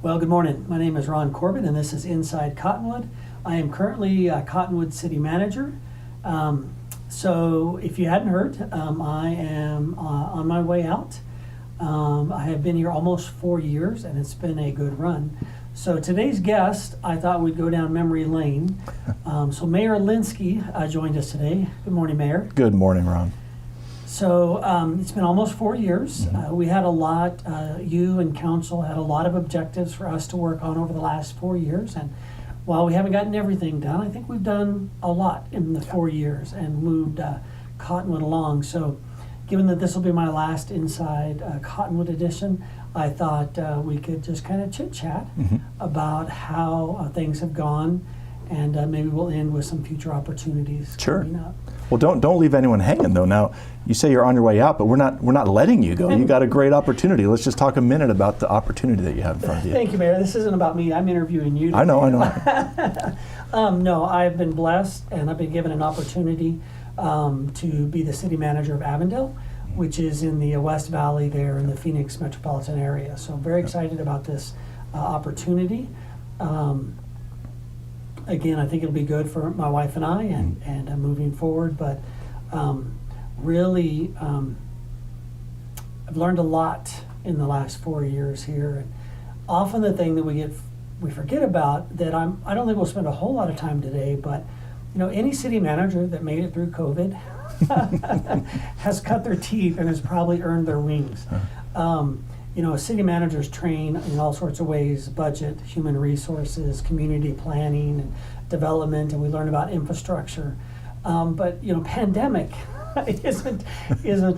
Well, good morning. My name is Ron Corbin, and this is Inside Cottonwood. I am currently Cottonwood City Manager. So if you hadn't heard, I am on my way out. I have been here almost 4 years, and it's been a good run. So today's guest, I thought we'd go down memory lane. So Mayor Elinski joined us today. Good morning, Mayor. Good morning, Ron. So it's been almost 4 years. Mm-hmm. We had a lot, you and council had a lot of objectives for us to work on over the last 4 years. And while we haven't gotten everything done, I think we've done a lot in the 4 years and moved Cottonwood along. So given that this will be my last Inside Cottonwood edition, I thought we could just kind of chit-chat about how things have gone, and maybe we'll end with some future opportunities coming up. Well, don't leave anyone hanging though. Now, you say you're on your way out, but we're not letting you go. You got a great opportunity. Let's just talk a minute about the opportunity that you have in front of you. Thank you, Mayor. This isn't about me. I'm interviewing you today. I know. No, I've been blessed, and I've been given an opportunity to be the city manager of Avondale, which is in the West Valley there in the Phoenix metropolitan area. So I'm very excited about this opportunity. Again, I think it'll be good for my wife and I, and moving forward. But really, I've learned a lot in the last 4 years here. And often the thing that we forget about that I don't think we'll spend a whole lot of time today. But any city manager that made it through COVID has cut their teeth and has probably earned their wings. City managers train in all sorts of ways: budget, human resources, community planning, and development, and we learn about infrastructure. But pandemic isn't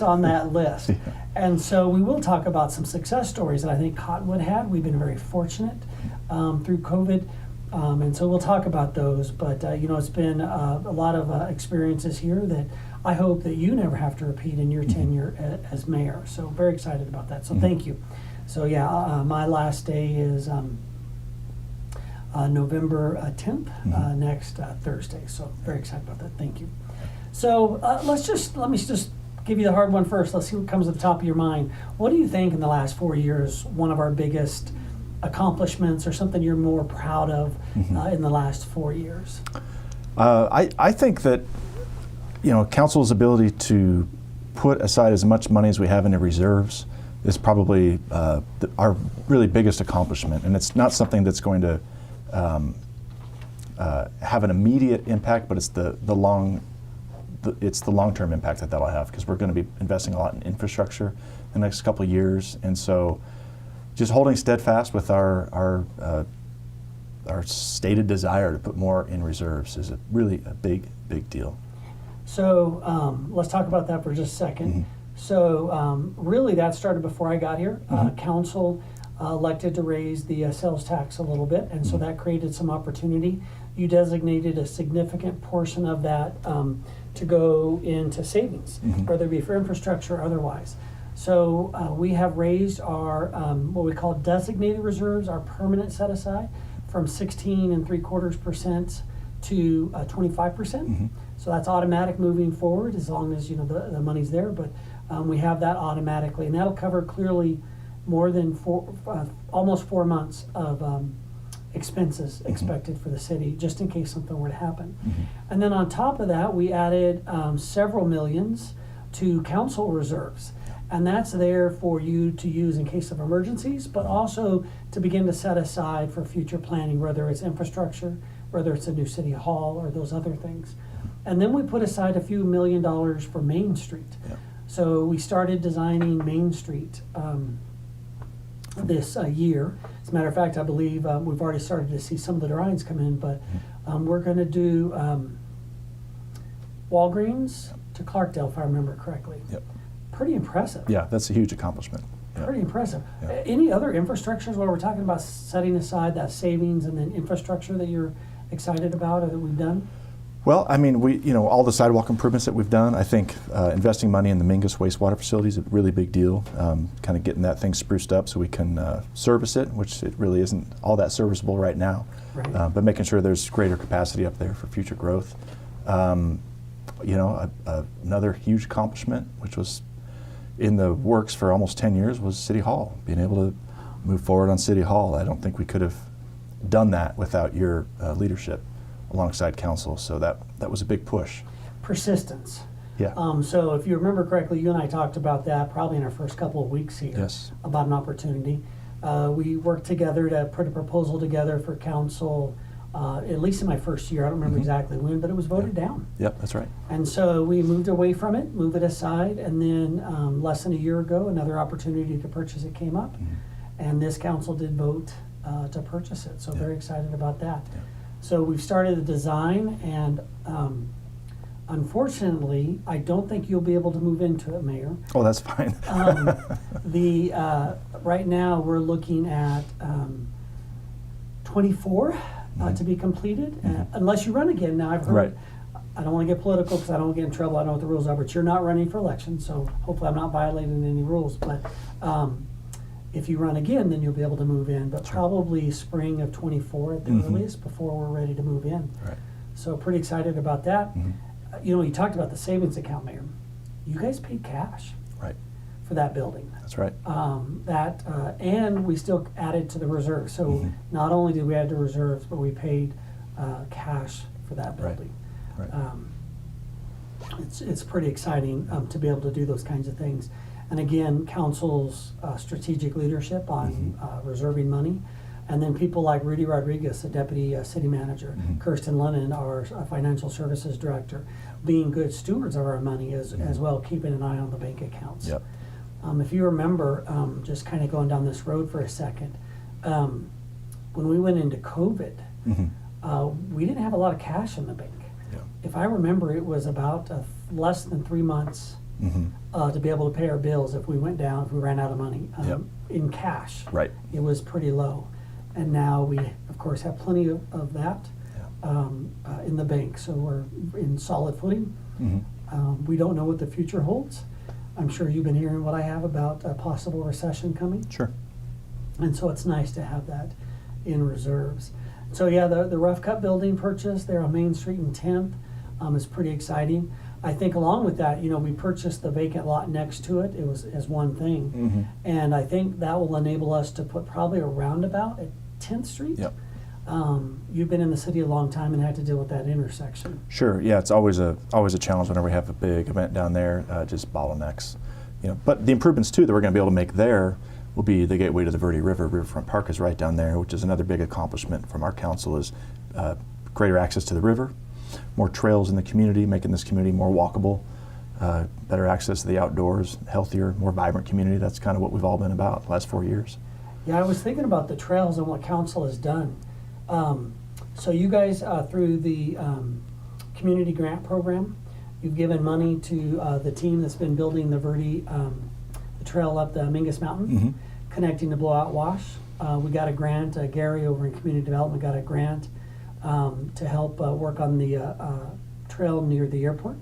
on that list. Yeah. And so we will talk about some success stories that I think Cottonwood had. We've been very fortunate through COVID, and so we'll talk about those. But it's been a lot of experiences here that I hope that you never have to repeat in your tenure as mayor. So very excited about that. So thank you. So yeah, my last day is November 10th, next Thursday. So very excited about that. Thank you. So let me just give you the hard one first. Let's see what comes to the top of your mind. What do you think in the last 4 years, one of our biggest accomplishments or something you're more proud of in the last 4 years? I think that council's ability to put aside as much money as we have in the reserves is probably our really biggest accomplishment, and it's not something that's going to have an immediate impact, but it's the long-term impact that'll have, because we're going to be investing a lot in infrastructure the next couple of years, and so just holding steadfast with our stated desire to put more in reserves is really a big deal. So let's talk about that for just a second. So really that started before I got here. Council elected to raise the sales tax a little bit, and so that created some opportunity. You designated a significant portion of that to go into savings, whether it be for infrastructure or otherwise. So we have raised our what we call designated reserves, our permanent set aside, from 16.75% to 25%. So that's automatic moving forward as long as the money's there. But we have that automatically, and that'll cover clearly more than almost 4 months of expenses expected for the city, just in case something were to happen. And then on top of that, we added several millions to council reserves. And that's there for you to use in case of emergencies, but also to begin to set aside for future planning, whether it's infrastructure, whether it's a new city hall, or those other things. And then we put aside a few $1 million for Main Street. So we started designing Main Street this year. As a matter of fact, I believe we've already started to see some of the drawings come in, but we're going to do Walgreens to Clarkdale, if I remember correctly. Pretty impressive. Yeah, that's a huge accomplishment. Pretty impressive. Any other infrastructures where we're talking about setting aside that savings and then infrastructure that you're excited about or that we've done? Well, I mean, all the sidewalk improvements that we've done, I think investing money in the Mingus wastewater facility is a really big deal. Kind of getting that thing spruced up so we can service it, which it really isn't all that serviceable right now. But making sure there's greater capacity up there for future growth. Another huge accomplishment, which was in the works for almost 10 years, was City Hall, being able to move forward on City Hall. I don't think we could have done that without your leadership alongside council. So that was a big push. Persistence. Yeah. So if you remember correctly, you and I talked about that probably in our first couple of weeks here. Yes. About an opportunity. We worked together to put a proposal together for council, at least in my first year. I don't remember exactly when, but it was voted down. Yep, that's right. And so we moved away from it, moved it aside, and then less than a year ago, another opportunity to purchase it came up. And this council did vote to purchase it. So very excited about that. Yeah. So we've started the design, and unfortunately, I don't think you'll be able to move into it, Mayor. Oh, that's fine. Right now, we're looking at 24 to be completed, unless you run again. Now, I've heard, Right. I don't want to get political because I don't want to get in trouble. I don't know what the rules are, but you're not running for election, so hopefully I'm not violating any rules. But if you run again, then you'll be able to move in, but probably spring of 24 at the earliest before we're ready to move in. Right. So pretty excited about that. You know, you talked about the savings account, Mayor. You guys paid cash Right. for that building. That's right. And we still added to the reserve. So not only did we add to reserves, but we paid cash for that Right. building. Right. It's pretty exciting to be able to do those kinds of things. And again, council's strategic leadership on reserving money. And then people like Rudy Rodriguez, the deputy city manager, Kirsten Lennon, our financial services director, being good stewards of our money as well, keeping an eye on the bank accounts. Yep. If you remember, just kind of going down this road for a second, when we went into COVID, we didn't have a lot of cash in the bank. Yeah. If I remember, it was about less than 3 months to be able to pay our bills if we ran out of money in cash. Right. It was pretty low. And now we, of course, have plenty of that in the bank. So we're in solid footing. We don't know what the future holds. I'm sure you've been hearing what I have about a possible recession coming. Sure. And so it's nice to have that in reserves. So yeah, the Rough Cut building purchase there on Main Street in 10th is pretty exciting. I think along with that, you know, we purchased the vacant lot next to it. It was as one thing. And I think that will enable us to put probably a roundabout at 10th Street. Yep. You've been in the city a long time and had to deal with that intersection. Sure. Yeah, it's always a challenge whenever we have a big event down there. Just bottlenecks, you know. But the improvements too that we're going to be able to make there will be the gateway to the Verde River. Riverfront Park is right down there, which is another big accomplishment from our council. Is greater access to the river, more trails in the community, making this community more walkable, better access to the outdoors, healthier, more vibrant community. That's kind of what we've all been about the last 4 years. Yeah, I was thinking about the trails and what council has done. So you guys, through the community grant program, you've given money to the team that's been building the Verde, the trail up the Mingus Mountain, connecting the Blowout Wash. We got a grant, Gary over in community development got a grant to help work on the trail near the airport.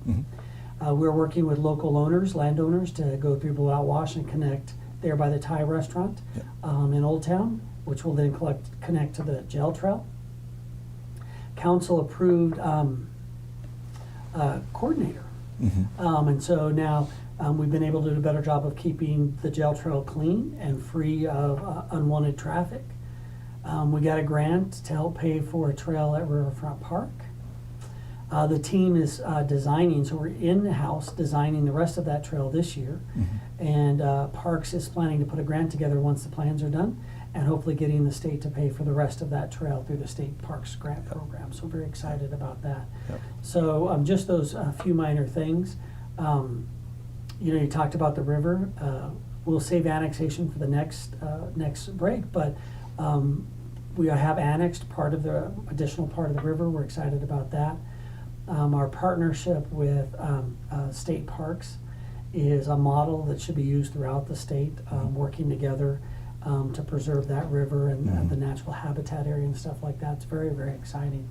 We're working with local owners, landowners, to go through Blowout Wash and connect there by the Thai restaurant in Old Town, which will then connect to the jail trail. Council approved coordinator. And so now we've been able to do a better job of keeping the jail trail clean and free of unwanted traffic. We got a grant to help pay for a trail at Riverfront Park. The team is designing, so we're in-house designing the rest of that trail this year. And Parks is planning to put a grant together once the plans are done, and hopefully getting the state to pay for the rest of that trail through the state Parks grant program. So very excited about that. So just those few minor things. You know, you talked about the river. We'll save annexation for the next break, but we have annexed part of the additional part of the river. We're excited about that. Our partnership with state parks is a model that should be used throughout the state, working together to preserve that river and the natural habitat area and stuff like that. It's very, very exciting.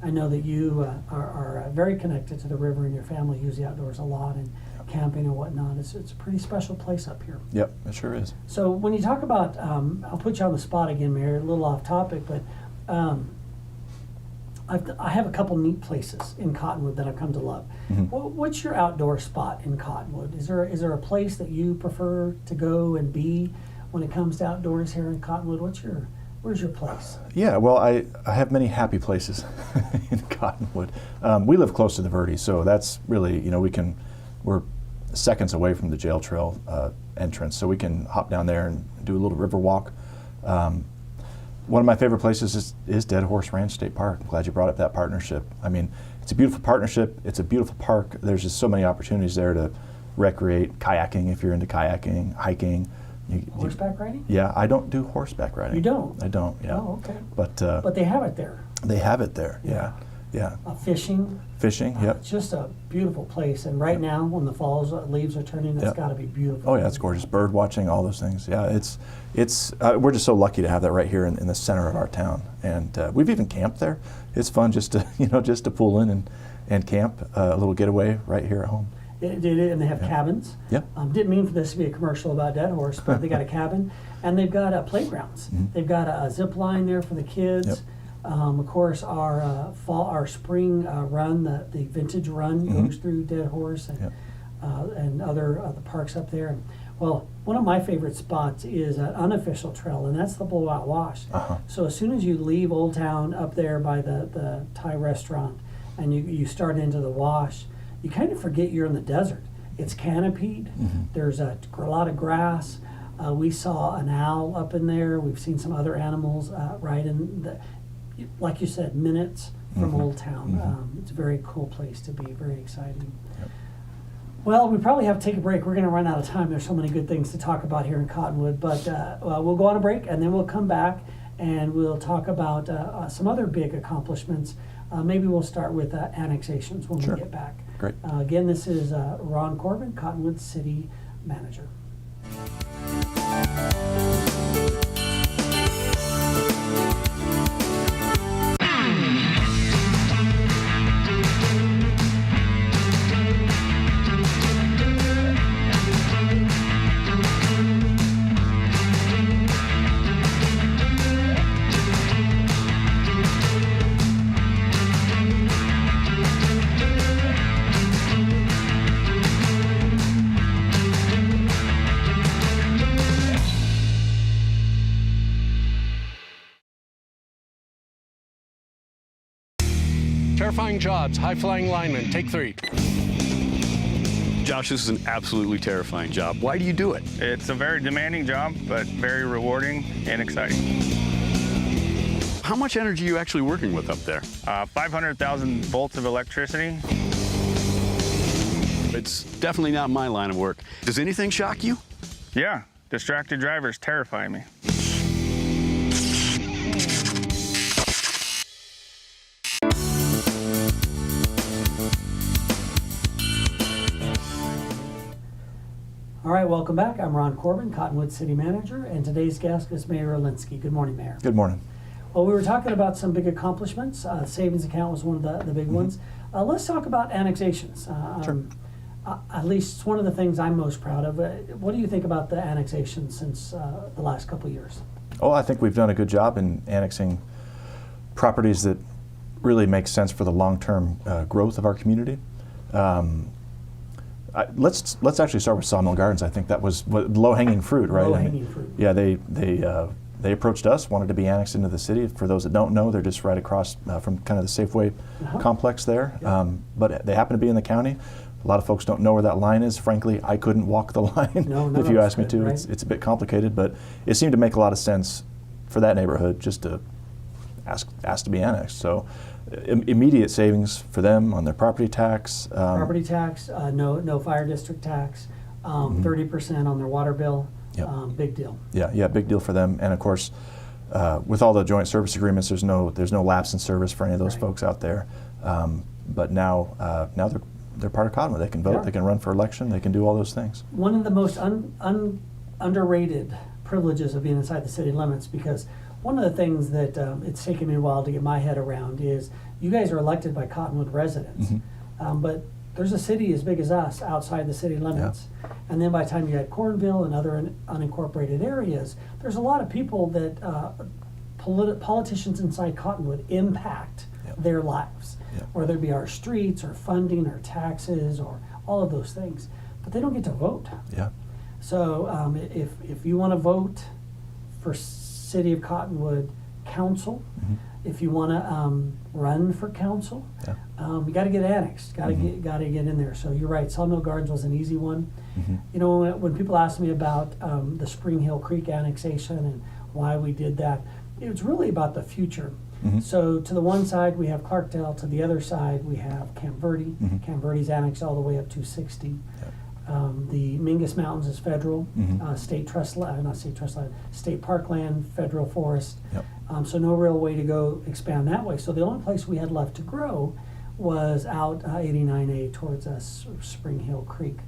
I know that you are very connected to the river, and your family use the outdoors a lot and camping and whatnot. It's a pretty special place up here. Yep, it sure is. So when you talk about, I'll put you on the spot again, Mayor, a little off topic, but I have a couple neat places in Cottonwood that I've come to love. What's your outdoor spot in Cottonwood? Is there a place that you prefer to go and be when it comes to outdoors here in Cottonwood, where's your place? Yeah, well, I have many happy places in Cottonwood. We live close to the Verde, so that's really, we're seconds away from the jail trail entrance, so we can hop down there and do a little river walk. One of my favorite places is Dead Horse Ranch State Park. I'm glad you brought up that partnership. I mean, it's a beautiful partnership. It's a beautiful park. There's just so many opportunities there to recreate, kayaking if you're into kayaking, hiking. Horseback riding? Yeah, I don't do horseback riding. You don't? I don't, yeah. Oh, okay. But they have it there. They have it there, yeah. Fishing. Fishing, yep. It's just a beautiful place, and right now, when the fall's leaves are turning, it's got to be beautiful. Oh yeah, it's gorgeous. Bird watching, all those things. Yeah, it's we're just so lucky to have that right here in the center of our town, and we've even camped there. It's fun just to pull in and camp, a little getaway right here at home. And they have cabins. Yep. Didn't mean for this to be a commercial about Dead Horse, but they got a cabin, and they've got playgrounds. Mm-hmm. They've got a zip line there for the kids. Yep. Of course, our spring run, the vintage run goes through Dead Horse and other the parks up there. Well, one of my favorite spots is an unofficial trail, and that's the Blowout Wash. So as soon as you leave Old Town up there by the Thai restaurant, and you start into the wash, you kind of forget you're in the desert. It's canopied. There's a lot of grass. We saw an owl up in there. We've seen some other animals right in the, like you said, minutes from Old Town. It's a very cool place to be, very exciting. Yep. Well, we probably have to take a break. We're going to run out of time. There's so many good things to talk about here in Cottonwood, but we'll go on a break, and then we'll come back and we'll talk about some other big accomplishments. Maybe we'll start with annexations when we get back. Great. Again, this is Ron Corbin, Cottonwood City Manager. Terrifying jobs, high-flying linemen, take 3. Josh, this is an absolutely terrifying job. Why do you do it? It's a very demanding job, but very rewarding and exciting. How much energy are you actually working with up there? 500,000 volts of electricity. It's definitely not my line of work. Does anything shock you? Yeah, distracted drivers terrify me. All right, welcome back. I'm Ron Corbin, Cottonwood City Manager, and today's guest is Mayor Elinski. Good morning, Mayor. Good morning. Well, we were talking about some big accomplishments. Savings account was one of the big ones. Let's talk about annexations. Sure. At least it's one of the things I'm most proud of. What do you think about the annexation since the last couple of years? Oh, I think we've done a good job in annexing properties that really make sense for the long-term growth of our community. Let's actually start with Sawmill Gardens. I think that was low-hanging fruit, right? Low-hanging fruit. Yeah, they approached us, wanted to be annexed into the city. For those that don't know, they're just right across from kind of the Safeway complex there. But they happen to be in the county. A lot of folks don't know where that line is. Frankly, I couldn't walk the line if you asked me to. Right? It's a bit complicated, but it seemed to make a lot of sense for that neighborhood just to ask to be annexed. So immediate savings for them on their property tax. Property tax, no fire district tax, 30% on their water bill. Yep. Big deal. Yeah, big deal for them. And of course, with all the joint service agreements, there's no lapse in service for any of those folks out there. But now they're part of Cottonwood. They can vote. Yeah. They can run for election. They can do all those things. One of the most underrated privileges of being inside the city limits, because one of the things that it's taken me a while to get my head around is you guys are elected by Cottonwood residents, but there's a city as big as us outside the city limits. And then by the time you had Cornville and other unincorporated areas, there's a lot of people that politicians inside Cottonwood impact their lives, whether it be our streets or funding or taxes or all of those things. But they don't get to vote. Yeah. So if you want to vote for City of Cottonwood Council, if you want to run for council, Yeah. you got to get annexed. Got to get in there. So you're right. Sawmill Gardens was an easy one. You know, when people ask me about the Spring Hill Creek annexation and why we did that, it's really about the future. So to the one side we have Clarkdale. To the other side we have Camp Verde. Camp Verde's annexed all the way up to 60. The Mingus Mountains is federal, state trust land, not state trust land, state parkland, federal forest. Yep. So no real way to go expand that way. So the only place we had left to grow was out 89A towards Spring Hill Creek.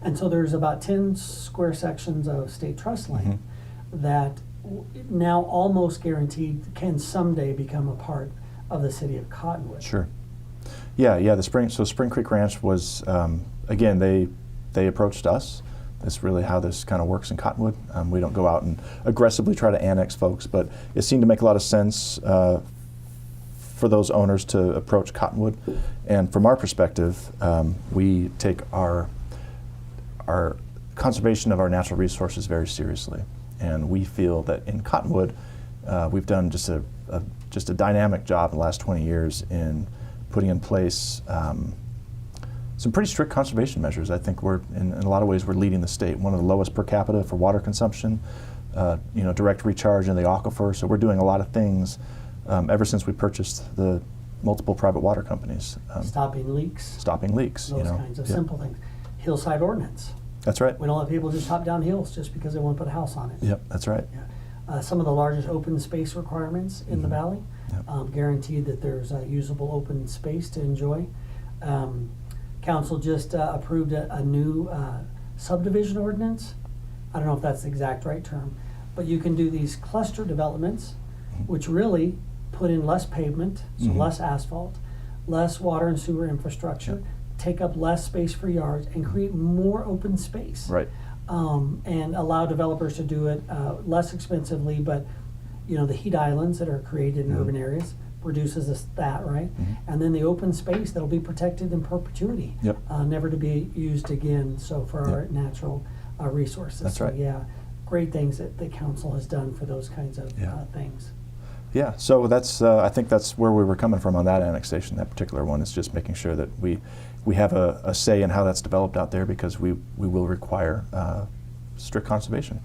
And so there's about 10 square sections of state trust land that now almost guaranteed can someday become a part of the city of Cottonwood. Sure. Yeah. Spring Creek Ranch was again they approached us. That's really how this kind of works in Cottonwood. We don't go out and aggressively try to annex folks, but it seemed to make a lot of sense for those owners to approach Cottonwood. And from our perspective, we take our conservation of our natural resources very seriously, and we feel that in Cottonwood we've done just a dynamic job in the last 20 years in putting in place some pretty strict conservation measures. I think we're in a lot of ways we're leading the state. One of the lowest per capita for water consumption, direct recharge in the aquifer. So we're doing a lot of things ever since we purchased the multiple private water companies. Stopping leaks. Those Kinds of simple things. Hillside ordinance. That's right. We don't let people just hop down hills just because they want to put a house on it. Yep, that's right. Yeah. Some of the largest open space requirements in the valley, guaranteed that there's usable open space to enjoy. Council just approved a new subdivision ordinance. I don't know if that's the exact right term, but you can do these cluster developments, which really put in less pavement, so less asphalt, less water and sewer infrastructure, take up less space for yards, and create more open space. Right. And allow developers to do it less expensively, but the heat islands that are created in urban areas reduces that, right? And then the open space that'll be protected in perpetuity, never to be used again. So for our natural resources. That's right. So, yeah, great things that the council has done for those kinds of things. Yeah, so that's I think that's where we were coming from on that annexation. That particular one is just making sure that we have a say in how that's developed out there, because we will require strict conservation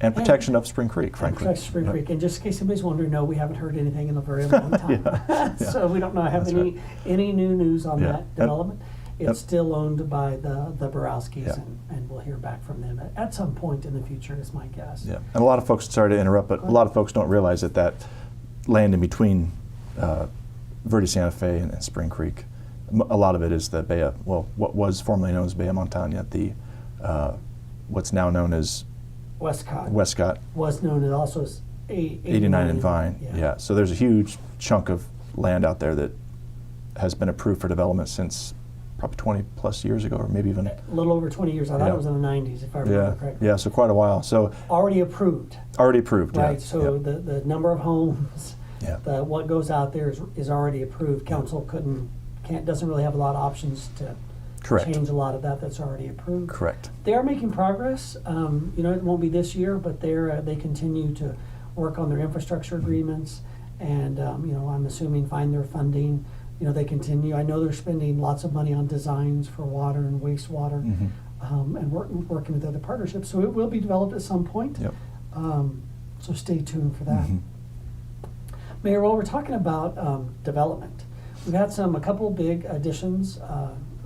and protection of Spring Creek, frankly. Protect Spring Creek. And just in case anybody's wondering, no, we haven't heard anything in a very long time. So we don't have any new news on that development. It's still owned by the Borowskis, and we'll hear back from them at some point in the future, is my guess. Yeah, and a lot of folks, sorry to interrupt, but a lot of folks don't realize that land in between Verde Santa Fe and Spring Creek, a lot of it is the Bay of, what was formerly known as Bay of Montana, what's now known as Westcott. Was known as also as 89 and Vine. Yeah, so there's a huge chunk of land out there that has been approved for development since probably 20 plus years ago, or maybe even a little over 20 years. I thought it was in the 90s, if I remember correctly. Yeah, so quite a while. So already approved. Right. So the number of homes, what goes out there is already approved. Council doesn't really have a lot of options to change a lot of that's already approved. Correct. They are making progress. It won't be this year, but they continue to work on their infrastructure agreements, and I'm assuming find their funding. They continue. I know they're spending lots of money on designs for water and wastewater, and working with other partnerships. So it will be developed at some point. Yep. So stay tuned for that. Mayor, while we're talking about development, we've had a couple big additions.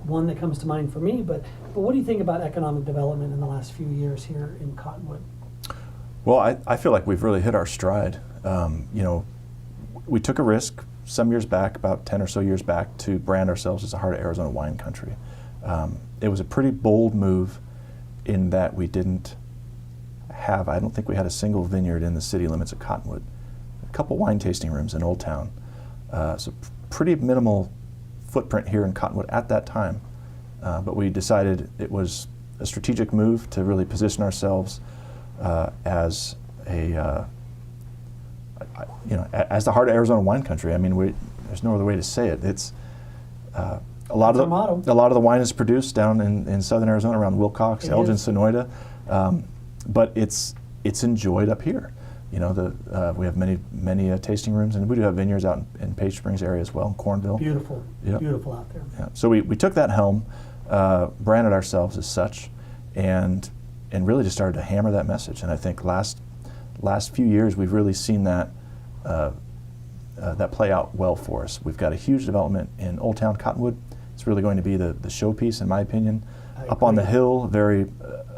One that comes to mind for me, but what do you think about economic development in the last few years here in Cottonwood? Well, I feel like we've really hit our stride. We took a risk some years back, about 10 or so years back, to brand ourselves as a heart of Arizona wine country. It was a pretty bold move in that we didn't have, I don't think we had a single vineyard in the city limits of Cottonwood. A couple wine tasting rooms in Old Town. So pretty minimal footprint here in Cottonwood at that time. But we decided it was a strategic move to really position ourselves as as the heart of Arizona wine country. I mean, there's no other way to say it. It's A lot That's of our motto. a lot of the wine is produced down in southern Arizona around Wilcox, It Elgin, is. Sonoyta, but it's enjoyed up here. You know, we have many tasting rooms, and we do have vineyards out in Page Springs area as well, in Cornville. Beautiful, Yep. beautiful out there. Yeah. So we took that helm, branded ourselves as such, and really just started to hammer that message. And I think last few years we've really seen that that play out well for us. We've got a huge development in Old Town Cottonwood. It's really going to be the showpiece, in my opinion. I Up on the agree. hill,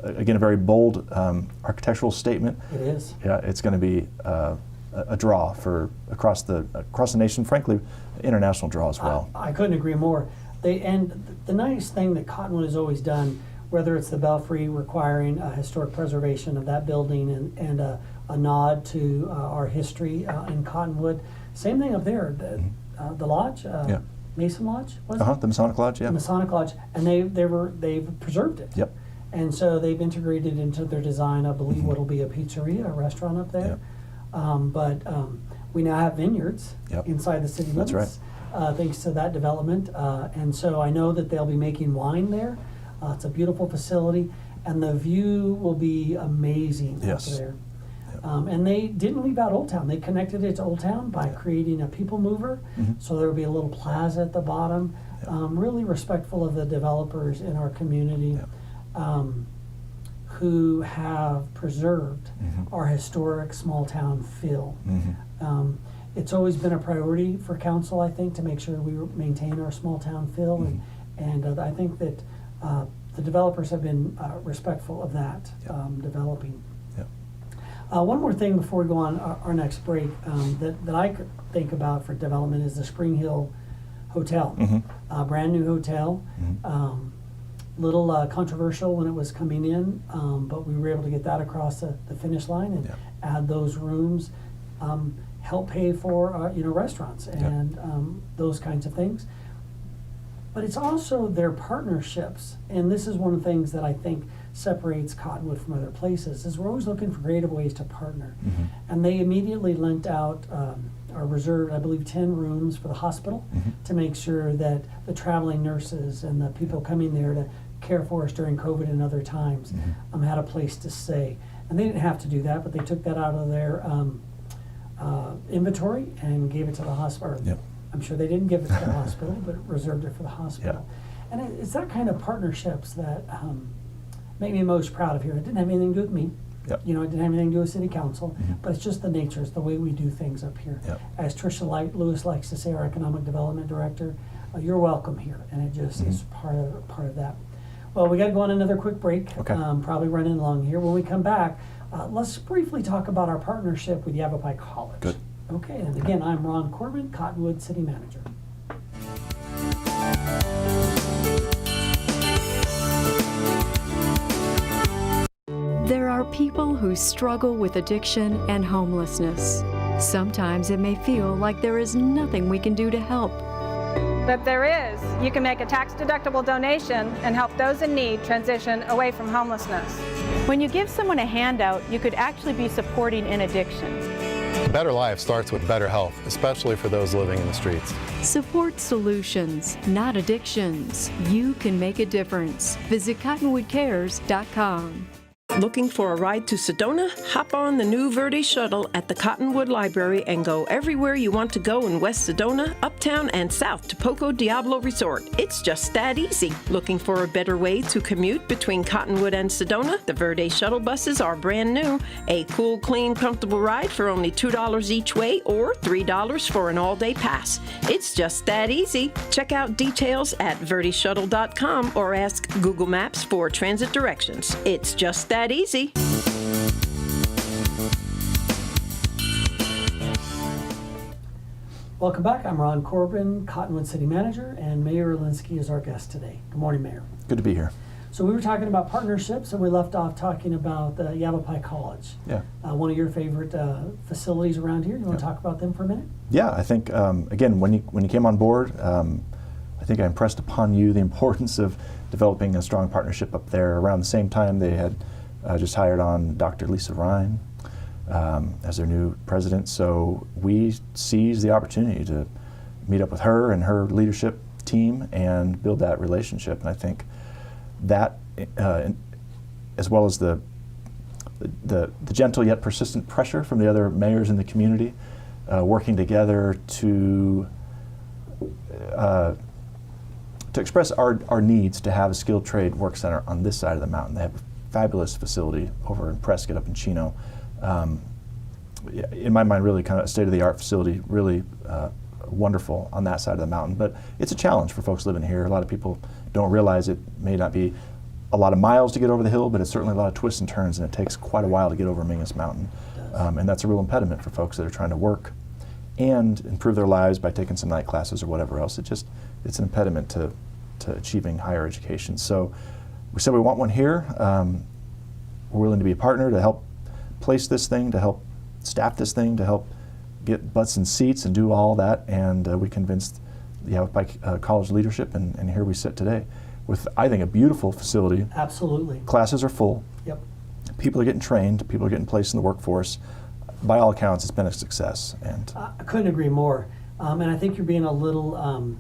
again, a very bold architectural statement. It is. Yeah, it's going to be a draw for across the nation. Frankly, international draw as well. I couldn't agree more. And the nice thing that Cottonwood has always done, whether it's the Belfry requiring historic preservation of that building and a nod to our history in Cottonwood, same thing up there. The lodge, Yeah. Mason Lodge, was it? The Masonic Lodge, yeah. The Masonic Lodge, and they've preserved it. Yep. And so they've integrated into their design, I believe, what'll be a pizzeria, a restaurant up there. But we now have vineyards Yep. inside the city limits. That's Thanks to that development. And so I know that they'll be making wine there. It's a beautiful facility, and the view will be amazing Yes. up there. And they didn't leave out Old Town. They connected it to Old Town by creating a people mover. So there will be a little plaza at the bottom. Really respectful of the developers in our community who have preserved our historic small town feel. It's always been a priority for council, I think, to make sure we maintain our small town feel. And I think that the developers have been respectful of that developing. One more thing before we go on our next break that I could think about for development is the Spring Hill Hotel. Brand new hotel. Little controversial when it was coming in, but we were able to get that across the finish line and add those rooms, help pay for restaurants and those kinds of things. But it's also their partnerships, and this is one of the things that I think separates Cottonwood from other places, is we're always looking for creative ways to partner. And they immediately lent out or reserved, I believe, 10 rooms for the hospital to make sure that the traveling nurses and the people coming there to care for us during COVID and other times had a place to stay. And they didn't have to do that, but they took that out of their inventory and gave it to the hospital. I'm sure they didn't give it to the hospital, but reserved it for the hospital. And it's that kind of partnerships that make me most proud of here. It didn't have anything to do with me. You know, it didn't have anything to do with city council, but it's just the nature, it's the way we do things up here. As Tricia Lewis likes to say, our economic development director, you're welcome here, and it just is part of that. Well, we got to go on another quick break. Probably running along here. When we come back, let's briefly talk about our partnership with Yavapai College. Good. Okay, and again, I'm Ron Corbin, Cottonwood City Manager. There are people who struggle with addiction and homelessness. Sometimes it may feel like there is nothing we can do to help. But there is. You can make a tax-deductible donation and help those in need transition away from homelessness. When you give someone a handout, you could actually be supporting an addiction. A better life starts with better health, especially for those living in the streets. Support solutions, not addictions. You can make a difference. Visit cottonwoodcares.com. Looking for a ride to Sedona? Hop on the new Verde shuttle at the Cottonwood Library and go everywhere you want to go in West Sedona, Uptown, and south to Poco Diablo Resort. It's just that easy. Looking for a better way to commute between Cottonwood and Sedona? The Verde shuttle buses are brand new. A cool, clean, comfortable ride for only $2 each way or $3 for an all-day pass. It's just that easy. Check out details at verdeshuttle.com or ask Google Maps for transit directions. It's just that easy. Welcome back. I'm Ron Corbin, Cottonwood City Manager, and Mayor Elinski is our guest today. Good morning, Mayor. Good to be here. So we were talking about partnerships, and we left off talking about Yavapai College. One of your favorite facilities around here. You want to talk about them for a minute? Yeah, I think again when you came on board, I think I impressed upon you the importance of developing a strong partnership up there. Around the same time, they had just hired on Dr. Lisa Ryan as their new president. So we seized the opportunity to meet up with her and her leadership team and build that relationship. And I think that, as well as the gentle yet persistent pressure from the other mayors in the community, working together to express our needs to have a skilled trade work center on this side of the mountain. They have a fabulous facility over in Prescott up in Chino. In my mind, really kind of a state-of-the-art facility, really wonderful on that side of the mountain. But it's a challenge for folks living here. A lot of people don't realize it may not be a lot of miles to get over the hill, but it's certainly a lot of twists and turns, and it takes quite a while to get over Mingus Mountain. And that's a real impediment for folks that are trying to work and improve their lives by taking some night classes or whatever else. It's an impediment to achieving higher education. So we said we want one here. We're willing to be a partner to help place this thing, to help staff this thing, to help get butts and seats and do all that. And we convinced the Yavapai College leadership, and here we sit today with, I think, a beautiful facility. Absolutely. Classes are full. Yep. People are getting trained. People are getting placed in the workforce. By all accounts, it's been a success. And I couldn't agree more. And I think you're being a little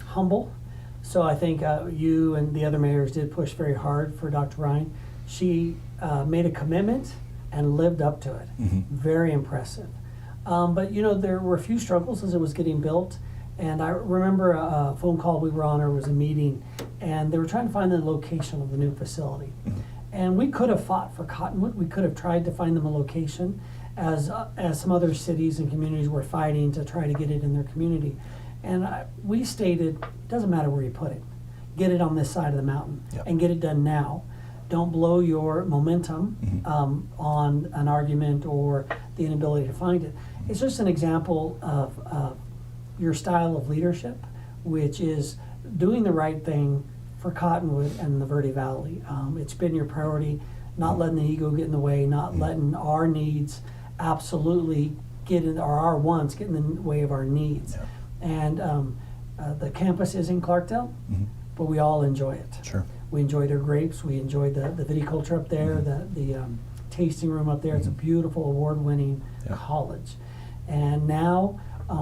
humble. So I think you and the other mayors did push very hard for Dr. Ryan. She made a commitment and lived up to it. Mm-hmm. Very impressive. But there were a few struggles as it was getting built. And I remember a phone call we were on, or it was a meeting, and they were trying to find the location of the new facility. Mm-hmm. And we could have fought for Cottonwood. We could have tried to find them a location, as some other cities and communities were fighting to try to get it in their community. And we stated, it doesn't matter where you put it. Get it on this side of the mountain, yep, and get it done now. Don't blow your momentum, mm-hmm, on an argument or the inability to find it. It's just an example of your style of leadership, which is doing the right thing for Cottonwood and the Verde Valley. It's been your priority, not letting the ego get in the way, not letting our needs absolutely get in, or our wants get in the way of our needs. Yeah. And the campus is in Clarkdale, mm-hmm, but we all enjoy it. Sure. We enjoy their grapes. We enjoy the viticulture up there, mm-hmm, the tasting room up there. Mm-hmm. It's a beautiful, award-winning, yeah, college. And now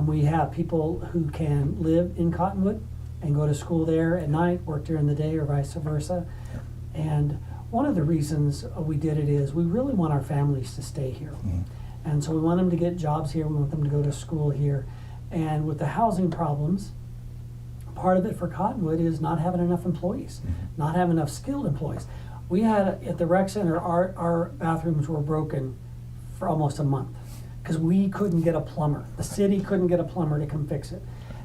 we have people who can live in Cottonwood and go to school there at night, work during the day, or vice versa. Yeah. And one of the reasons we did it is we really want our families to stay here. Mm-hmm. And so we want them to get jobs here. We want them to go to school here. And with the housing problems, part of it for Cottonwood is not having enough employees, mm-hmm, not having enough skilled employees. We had, at the rec center, our bathrooms were broken for almost a month because we couldn't get a plumber. The city couldn't get a plumber to come fix it.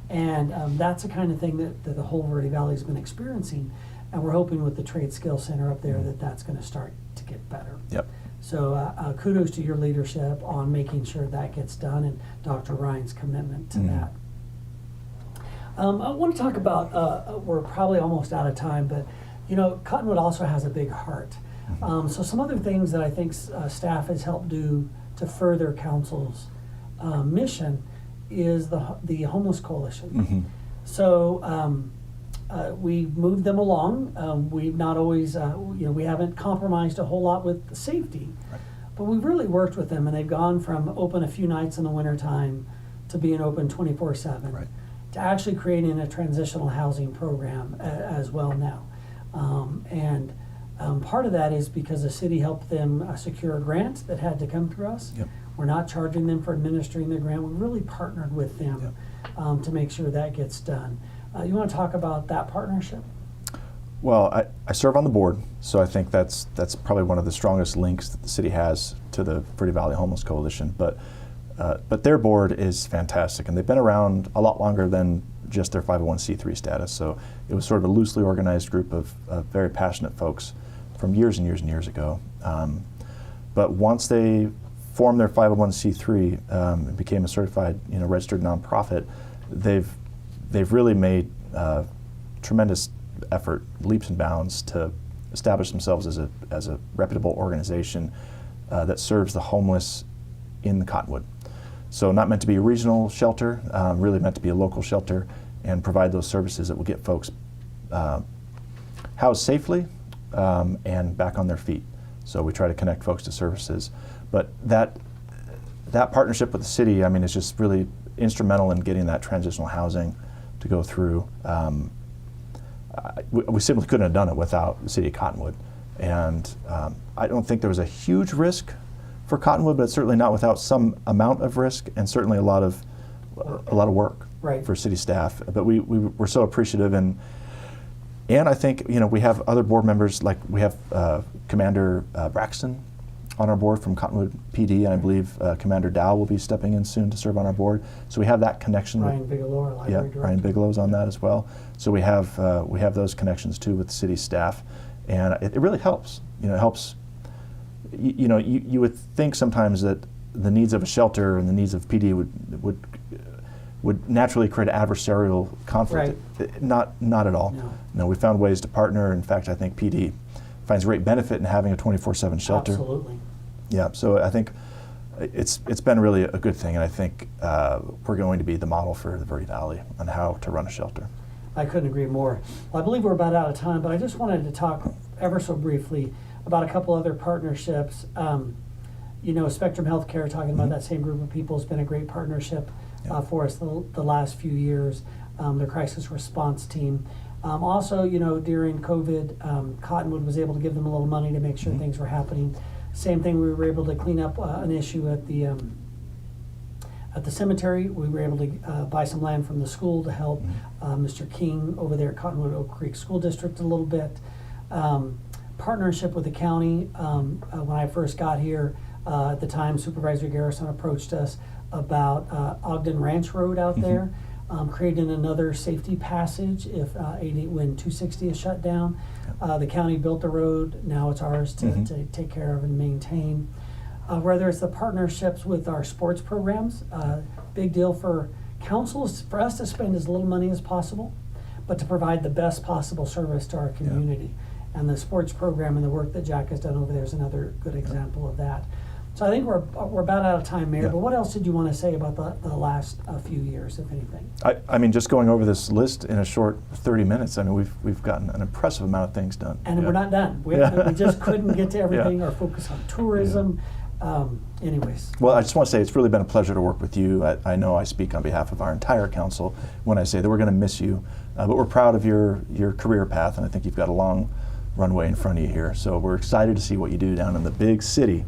And that's the kind of thing that the whole Verde Valley's been experiencing. And we're hoping with the Trade Skill Center up there that that's going to start to get better. Yep. So kudos to your leadership on making sure that gets done, and Dr. Ryan's commitment to, mm-hmm, that. I want to talk about, we're probably almost out of time, but Cottonwood also has a big heart. Mm-hmm. So some other things that I think staff has helped do to further council's mission is the Homeless Coalition. Mm-hmm. So we've moved them along. We've not always, we haven't compromised a whole lot with the safety, right, but we've really worked with them, and they've gone from open a few nights in the wintertime to being open 24/7, right, to actually creating a transitional housing program as well now. Part of that is because the city helped them secure a grant that had to come through us. Yep. We're not charging them for administering the grant. We really partnered with them, yep, to make sure that gets done. You want to talk about that partnership? Well, I serve on the board, so I think that's probably one of the strongest links that the city has to the Verde Valley Homeless Coalition. But their board is fantastic, and they've been around a lot longer than just their 501c3 status. So it was sort of a loosely organized group of very passionate folks from years and years and years ago. But once they formed their 501c3 and became a certified, registered nonprofit, they've really made tremendous effort, leaps and bounds, to establish themselves as a reputable organization that serves the homeless in the Cottonwood. So not meant to be a regional shelter, really meant to be a local shelter and provide those services that will get folks housed safely and back on their feet. So we try to connect folks to services. But that partnership with the city, is just really instrumental in getting that transitional housing to to go through. We simply couldn't have done it without the city of Cottonwood. And I don't think there was a huge risk for Cottonwood, but it's certainly not without some amount of risk and certainly a lot of work for city staff. But we were so appreciative, and I think we have other board members, like we have Commander Braxton on our board from Cottonwood PD, and I believe Commander Dow will be stepping in soon to serve on our board. So we have that connection. Ryan Bigelow, our library director. Ryan Bigelow's on that as well. So we have those connections too with city staff, and it really helps. It helps. You would think sometimes that the needs of a shelter and the needs of PD would naturally create adversarial conflict. Right. Not at all. No, we found ways to partner. In fact, I think PD finds great benefit in having a 24/7 shelter. Absolutely. Yeah, so I think it's been really a good thing, and I think we're going to be the model for the Verde Valley on how to run a shelter. I couldn't agree more. Well, I believe we're about out of time, but I just wanted to talk ever so briefly about a couple other partnerships. Spectrum Healthcare, talking about that same group of people, has been a great partnership for us the last few years. The crisis response team. Also, during COVID, Cottonwood was able to give them a little money to make sure things were happening. Same thing, we were able to clean up an issue at the cemetery. We were able to buy some land from the school to help Mr. King over there at Cottonwood Oak Creek School District a little bit. Partnership with the county. When I first got here, at the time, Supervisor Garrison approached us about Ogden Ranch Road out there, creating another safety passage when 260 is shut down. The county built the road. Now it's ours to take care of and maintain. Whether it's the partnerships with our sports programs, big deal for council is for us to spend as little money as possible, but to provide the best possible service to our community. And the sports program and the work that Jack has done over there is another good example of that. So I think we're about out of time, Mayor, but what else did you want to say about the last few years, if anything? I mean, just going over this list in a short 30 minutes, I mean, we've gotten an impressive amount of things done. And we're not done. We just couldn't get to everything or focus on tourism. Anyways. Well, I just want to say it's really been a pleasure to work with you. I know I speak on behalf of our entire council when I say that we're going to miss you, but we're proud of your career path, and I think you've got a long runway in front of you here. So we're excited to see what you do down in the big city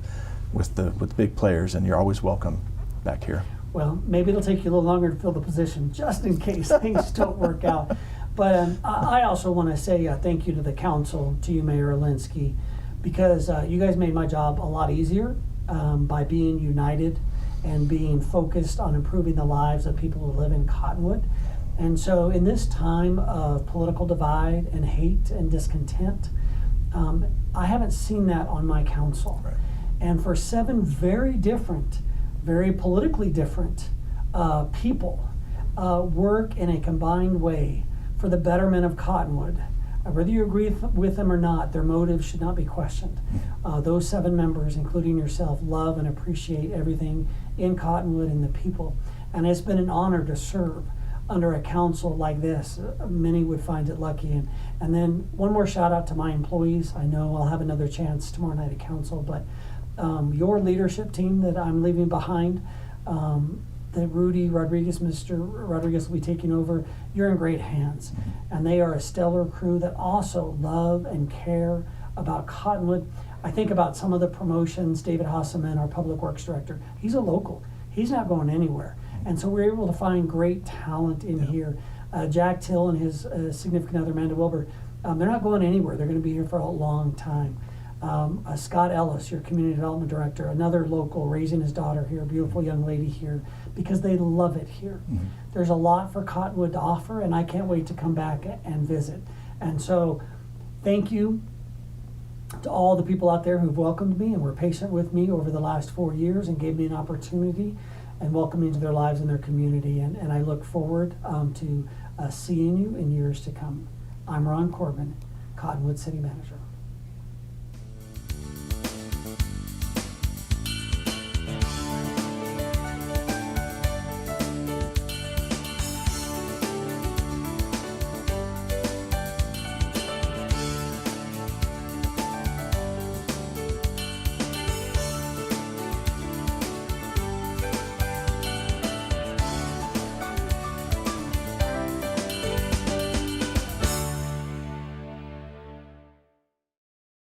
with the big players, and you're always welcome back here. Well, maybe it'll take you a little longer to fill the position, just in case things don't work out. But I also want to say thank you to the council, to you, Mayor Elinski, because you guys made my job a lot easier by being united and being focused on improving the lives of people who live in Cottonwood. And so in this time of political divide and hate and discontent, I haven't seen that on my council. Right. And for 7 very different, very politically different people work in a combined way for the betterment of Cottonwood. Whether you agree with them or not, their motives should not be questioned. Those 7 members, including yourself, love and appreciate everything in Cottonwood and the people. And it's been an honor to serve under a council like this. Many would find it lucky. And then one more shout out to my employees. I know I'll have another chance tomorrow night at council, but your leadership team that I'm leaving behind, that Mr. Rodriguez will be taking over, you're in great hands. And they are a stellar crew that also love and care about Cottonwood. I think about some of the promotions, David Hasseman, our public works director, he's a local. He's not going anywhere. And so we're able to find great talent in here. Jack Till and his significant other, Amanda Wilbur, they're not going anywhere. They're going to be here for a long time. Scott Ellis, your community development director, another local, raising his daughter here, a beautiful young lady here, because they love it here. There's a lot for Cottonwood to offer, and I can't wait to come back and visit. And so thank you to all the people out there who've welcomed me and were patient with me over the last 4 years and gave me an opportunity and welcomed me into their lives and their community. And I look forward to seeing you in years to come. I'm Ron Corbin, Cottonwood City Manager.